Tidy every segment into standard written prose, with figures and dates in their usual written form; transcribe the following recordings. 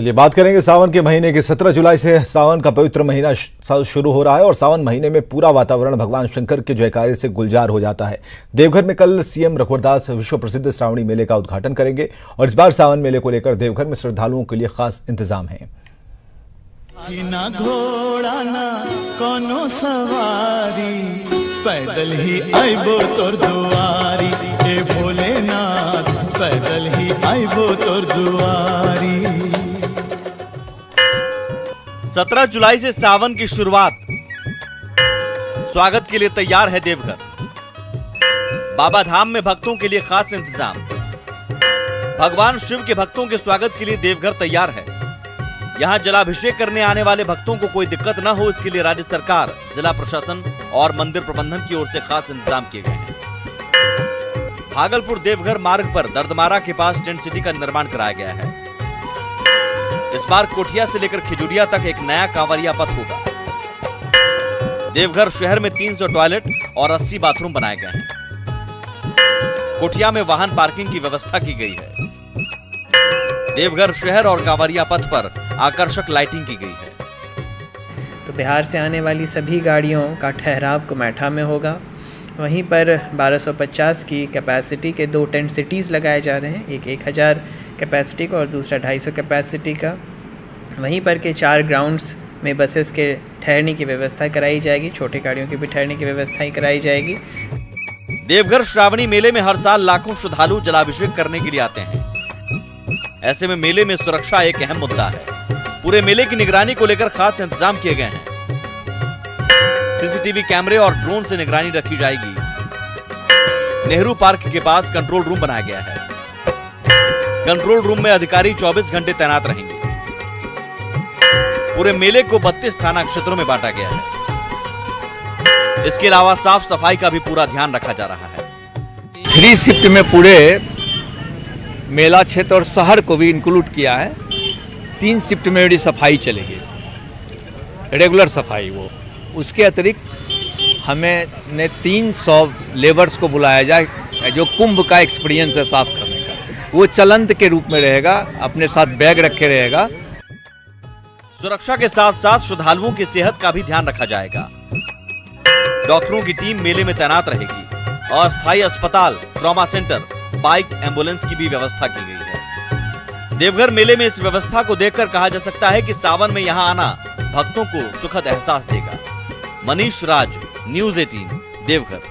चलिए बात करेंगे सावन के महीने की। 17 जुलाई से सावन का पवित्र महीना शुरू हो रहा है और सावन महीने में पूरा वातावरण भगवान शंकर के जयकारे से गुलजार हो जाता है। देवघर में कल सीएम रघुवरदास विश्व प्रसिद्ध श्रावणी मेले का उद्घाटन करेंगे और इस बार सावन मेले को लेकर देवघर में श्रद्धालुओं के लिए खास इंतजाम है। ना घोड़ा ना कोनो सवारी, पैदल ही आइबो तोर दुआरी, ए भोलेनाथ पैदल ही आइबो तोर दुआरी। 17 जुलाई से सावन की शुरुआत, स्वागत के लिए तैयार है देवघर। बाबा धाम में भक्तों के लिए खास इंतजाम। भगवान शिव के भक्तों के स्वागत के लिए देवघर तैयार है। यहां जलाभिषेक करने आने वाले भक्तों को कोई दिक्कत न हो, इसके लिए राज्य सरकार, जिला प्रशासन और मंदिर प्रबंधन की ओर से खास इंतजाम किए गए हैं। भागलपुर देवघर मार्ग पर दर्दमारा के पास टेंट सिटी का निर्माण कराया गया है। इस बार कोठिया से लेकर खिजुरिया तक एक नया कांवरिया पथ होगा। देवघर शहर में 300 टॉयलेट और 80 बाथरूम बनाए गए हैं। कोठिया में वाहन पार्किंग की व्यवस्था की गई है। देवघर शहर और कांवरिया पथ पर आकर्षक लाइटिंग की गई है। तो बिहार से आने वाली सभी गाड़ियों का ठहराव कुमैठा में होगा। वहीं पर 1250 की कैपेसिटी के 2 टेंट सिटीज़ लगाए जा रहे हैं, एक 1000 कैपेसिटी का और दूसरा 250 कैपेसिटी का। वहीं पर के 4 ग्राउंड्स में बसेस के ठहरने की व्यवस्था कराई जाएगी, छोटे गाड़ियों की भी ठहरने की व्यवस्था ही कराई जाएगी। देवघर श्रावणी मेले में हर साल लाखों श्रद्धालु जलाभिषेक करने के लिए आते हैं। ऐसे में मेले में सुरक्षा एक अहम मुद्दा है। पूरे मेले की निगरानी को लेकर खास इंतजाम किए गए हैं। सीसीटीवी कैमरे और ड्रोन से निगरानी रखी जाएगी। नेहरू पार्क के पास कंट्रोल रूम बनाया गया है। कंट्रोल रूम में अधिकारी 24 घंटे तैनात रहेंगे। पूरे मेले को 32 थाना क्षेत्रों में बांटा गया है। इसके अलावा साफ सफाई का भी पूरा ध्यान रखा जा रहा है। 3 शिफ्ट में पूरे मेला क्षेत्र और शहर को भी इंक्लूड किया है। 3 शिफ्ट में बड़ी सफाई चलेगी, रेगुलर सफाई। वो उसके अतिरिक्त हमें 300 लेबर्स को बुलाया जाए जो कुंभ का एक्सपीरियंस है साफ करने का। वो चलंत के रूप में रहेगा, अपने साथ बैग रखे रहेगा। सुरक्षा के साथ साथ श्रद्धालुओं की सेहत का भी ध्यान रखा जाएगा। डॉक्टरों की टीम मेले में तैनात रहेगी। अस्थायी अस्पताल, ट्रॉमा सेंटर, बाइक, एम्बुलेंस की भी व्यवस्था की गई है। देवघर मेले में इस व्यवस्था को देखकर कहा जा सकता है कि सावन में यहां आना भक्तों को सुखद एहसास देगा। मनीष राज, न्यूज़ 18, देवघर।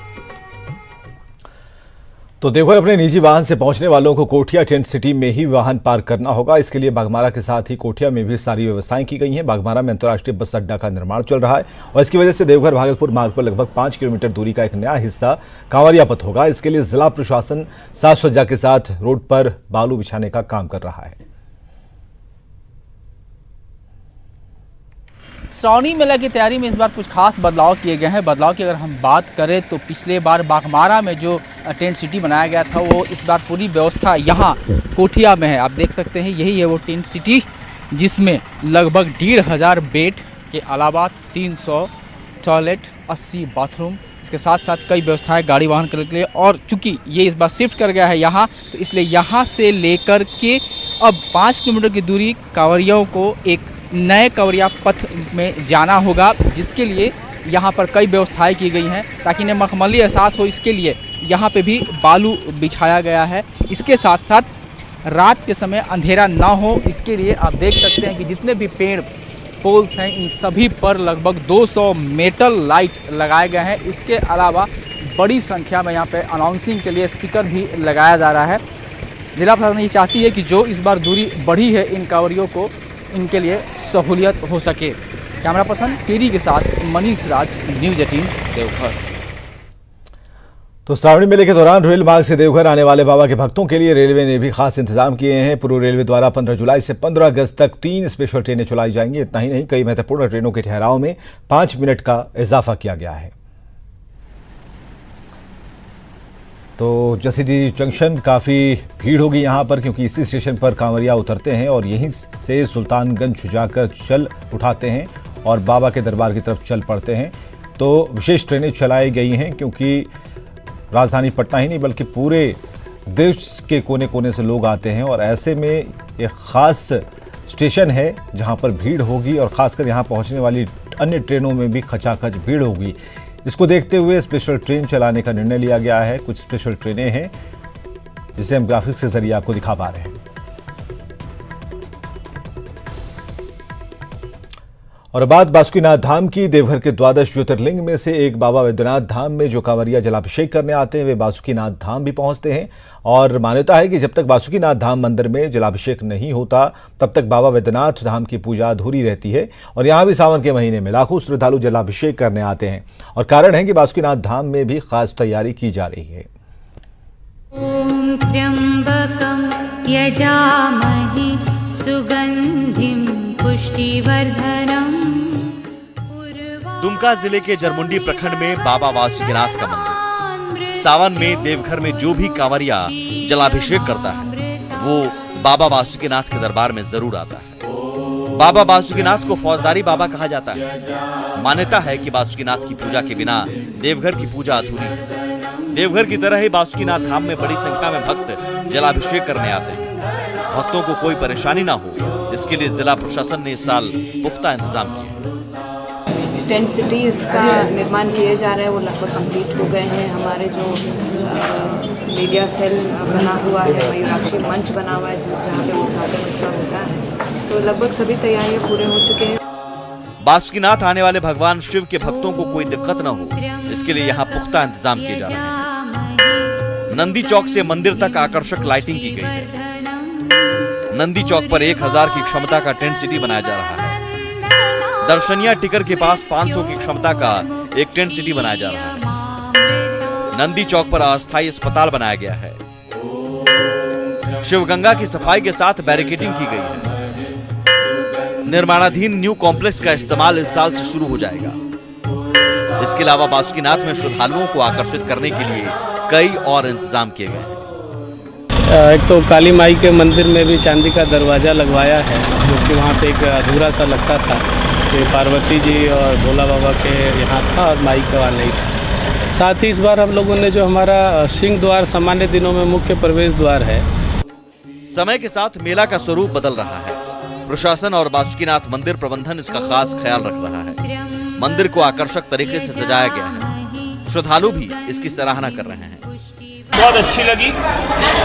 तो देवघर अपने निजी वाहन से पहुंचने वालों को कोठिया टेंट सिटी में ही वाहन पार्क करना होगा। इसके लिए बाघमारा के साथ ही कोठिया में भी सारी व्यवस्थाएं की गई हैं। बाघमारा में अंतर्राष्ट्रीय बस अड्डा का निर्माण चल रहा है और इसकी वजह से देवघर भागलपुर मार्ग पर लगभग 5 किलोमीटर दूरी का एक नया हिस्सा कांवरिया पथ होगा। इसके लिए जिला प्रशासन साज सज्जा के साथ रोड पर बालू बिछाने का काम कर रहा है। श्रावणी मेला की तैयारी में इस बार कुछ खास बदलाव किए गए हैं। बदलाव की अगर हम बात करें तो पिछले बार बाघमारा में जो टेंट सिटी बनाया गया था, वो इस बार पूरी व्यवस्था यहाँ कोठिया में है। आप देख सकते हैं, यही है वो टेंट सिटी जिसमें लगभग 1500 बेड के अलावा 300 टॉयलेट, 80 बाथरूम, इसके साथ साथ कई व्यवस्थाएं गाड़ी वाहन के लिए। और चूँकि ये इस बार शिफ्ट कर गया है यहाँ, तो इसलिए यहाँ से लेकर के अब 5 किलोमीटर की दूरी कांवरियों को एक नए कांवरिया पथ में जाना होगा, जिसके लिए यहाँ पर कई व्यवस्थाएं की गई हैं ताकि इन्हें मखमली एहसास हो। इसके लिए यहाँ पे भी बालू बिछाया गया है। इसके साथ साथ रात के समय अंधेरा ना हो, इसके लिए आप देख सकते हैं कि जितने भी पेड़ पोल्स हैं, इन सभी पर लगभग 200 मेटल लाइट लगाए गए हैं। इसके अलावा बड़ी संख्या में यहाँ पे अनाउंसिंग के लिए स्पीकर भी लगाया जा रहा है। जिला प्रशासन ये चाहती है कि जो इस बार दूरी बढ़ी है इन कांवरियों को, इनके लिए सहूलियत हो सके। कैमरा पर्सन टेरी के साथ मनीष राज, न्यूज़ 18, देवघर। तो श्रावणी मेले के दौरान रेल मार्ग से देवघर आने वाले बाबा के भक्तों के लिए रेलवे ने भी खास इंतजाम किए हैं। पूर्व रेलवे द्वारा 15 जुलाई से 15 अगस्त तक 3 स्पेशल ट्रेनें चलाई जाएंगी। इतना ही नहीं, कई महत्वपूर्ण ट्रेनों के ठहराव में 5 मिनट का इजाफा किया गया है। तो जसीडीह जंक्शन काफ़ी भीड़ होगी यहाँ पर, क्योंकि इसी स्टेशन पर कांवरिया उतरते हैं और यहीं से सुल्तानगंज जाकर चल उठाते हैं और बाबा के दरबार की तरफ चल पड़ते हैं। तो विशेष ट्रेनें चलाई गई हैं क्योंकि राजधानी पटना ही नहीं बल्कि पूरे देश के कोने कोने से लोग आते हैं और ऐसे में एक ख़ास स्टेशन है जहां पर भीड़ होगी और खासकर यहां पहुंचने वाली अन्य ट्रेनों में भी खचाखच भीड़ होगी। इसको देखते हुए स्पेशल ट्रेन चलाने का निर्णय लिया गया है। कुछ स्पेशल ट्रेनें हैं जिसे हम ग्राफिक्स के जरिए आपको दिखा पा रहे हैं। और बात बासुकीनाथ धाम की। देवघर के द्वादश ज्योतिर्लिंग में से एक बाबा वैद्यनाथ धाम में जो कांवरिया जलाभिषेक करने आते हैं वे बासुकीनाथ धाम भी पहुंचते हैं और मान्यता है कि जब तक बासुकीनाथ धाम मंदिर में जलाभिषेक नहीं होता तब तक बाबा वैद्यनाथ धाम की पूजा अधूरी रहती है। और यहां भी सावन के महीने में लाखों श्रद्धालु जलाभिषेक करने आते हैं और कारण है कि बासुकीनाथ धाम में भी खास तैयारी की जा रही है। ओम त्र्यंबकं यजामहे सुगंधिं पुष्टिवर्धनम्। दुमका जिले के जरमुंडी प्रखंड में बाबा बासुकीनाथ का मंदिर। सावन में देवघर में जो भी कांवरिया जलाभिषेक करता है वो बाबा बासुकीनाथ के दरबार में जरूर आता है। बाबा बासुकीनाथ को फौजदारी बाबा कहा जाता है। मान्यता है कि बासुकीनाथ की पूजा के बिना देवघर की पूजा अधूरी है। देवघर की तरह ही बासुकीनाथ धाम में बड़ी संख्या में भक्त जलाभिषेक करने आते हैं। भक्तों को कोई परेशानी ना हो, इसके लिए जिला प्रशासन ने इस साल पुख्ता इंतजाम किए। टेंट सिटीज़ का निर्माण किए जा रहे हैं, वो लगभग कंप्लीट हो गए हैं। हमारे जो मीडिया सेल बना हुआ है, मयूराक्षी मंच बना हुआ है जहाँ पे उद्घाटन उसका होता है, तो लगभग सभी तैयारियां पूरे हो चुके हैं। बासुकीनाथ आने वाले भगवान शिव के भक्तों को कोई दिक्कत न हो, इसके लिए यहाँ पुख्ता इंतजाम किए जा रहे हैं। नंदी चौक से मंदिर तक आकर्षक लाइटिंग की गई है। नंदी चौक पर 1000 की क्षमता का टेंट सिटी बनाया जा रहा है। दर्शनिया टिकर के पास 500 की क्षमता का एक टेंट सिटी बनाया जा रहा है। नंदी चौक पर अस्थायी अस्पताल बनाया गया है। शिवगंगा की सफाई के साथ बैरिकेडिंग की गई है। निर्माणाधीन न्यू कॉम्प्लेक्स का इस्तेमाल इस साल से शुरू हो जाएगा। इसके अलावा बासुकीनाथ में श्रद्धालुओं को आकर्षित करने के लिए कई और इंतजाम किए गए हैं। एक तो काली माई के मंदिर में भी चांदी का दरवाज़ा लगवाया है, जो कि वहाँ पे एक अधूरा सा लगता था कि पार्वती जी और भोला बाबा के यहाँ था और माई का वहाँ नहीं था। साथ ही इस बार हम लोगों ने जो हमारा सिंह द्वार सामान्य दिनों में मुख्य प्रवेश द्वार है। समय के साथ मेला का स्वरूप बदल रहा है। प्रशासन और बासुकीनाथ मंदिर प्रबंधन इसका खास ख्याल रख रहा है। मंदिर को आकर्षक तरीके से सजाया गया है। श्रद्धालु भी इसकी सराहना कर रहे हैं। बहुत अच्छी लगी।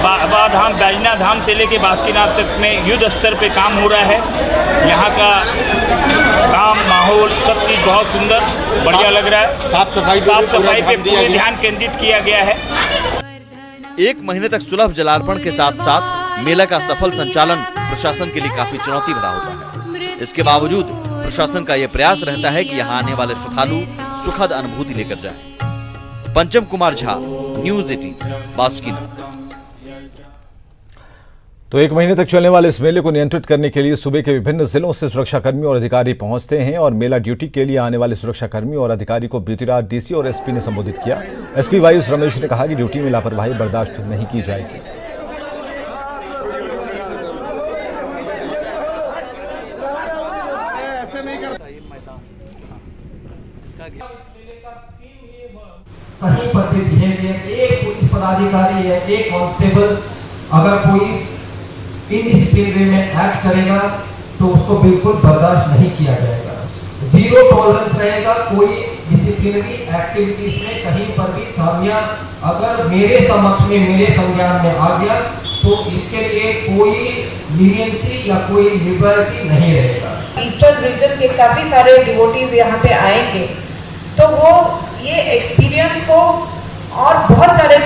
बाबा धाम, बैजनाथ धाम से लेके बासुकीनाथ तक में युद्ध स्तर पे काम हो रहा है। यहाँ का काम, माहौल, सब चीज बहुत सुंदर, बढ़िया लग रहा है। साफ सफाई पे पूरे ध्यान केंद्रित किया गया है। 1 महीने तक सुलभ जलार्पण के साथ साथ मेला का सफल संचालन प्रशासन के लिए काफी चुनौती भरा होता है। इसके बावजूद प्रशासन का यह प्रयास रहता है कि यहाँ आने वाले श्रद्धालु सुखद अनुभूति लेकर जाएं। पंचम कुमार झा, न्यूज़ 18, बासुकीनाथ। तो 1 महीने तक चलने वाले इस मेले को नियंत्रित करने के लिए सूबे के विभिन्न जिलों से सुरक्षाकर्मी और अधिकारी पहुंचते हैं और मेला ड्यूटी के लिए आने वाले सुरक्षाकर्मी और अधिकारी को बीती रात डीसी और एसपी ने संबोधित किया। एसपी वायुस रमेश ने कहा कि ड्यूटी में लापरवाही बर्दाश्त नहीं की जाएगी। कहीं पर भी बिहेवियर, एक पुलिस पदाधिकारी या एक कांस्टेबल अगर कोई इनडिसिप्लिन वे में एक्ट करेगा तो उसको बिल्कुल बर्दाश्त नहीं किया जाएगा। 0 टॉलरेंस रहेगा कोई डिसिप्लिनरी एक्टिविटीज में। कहीं पर भी खामियां अगर मेरे समक्ष में, मेरे संज्ञान में आ गया तो इसके लिए कोई लीनियंसी या कोई लिबर्टी नहीं रहेगा। ईस्टर्न रीजन के काफी सारे डिवोटीज यहाँ पे आएंगे तो वो ये एक्सपीरियंस को और बहुत सारे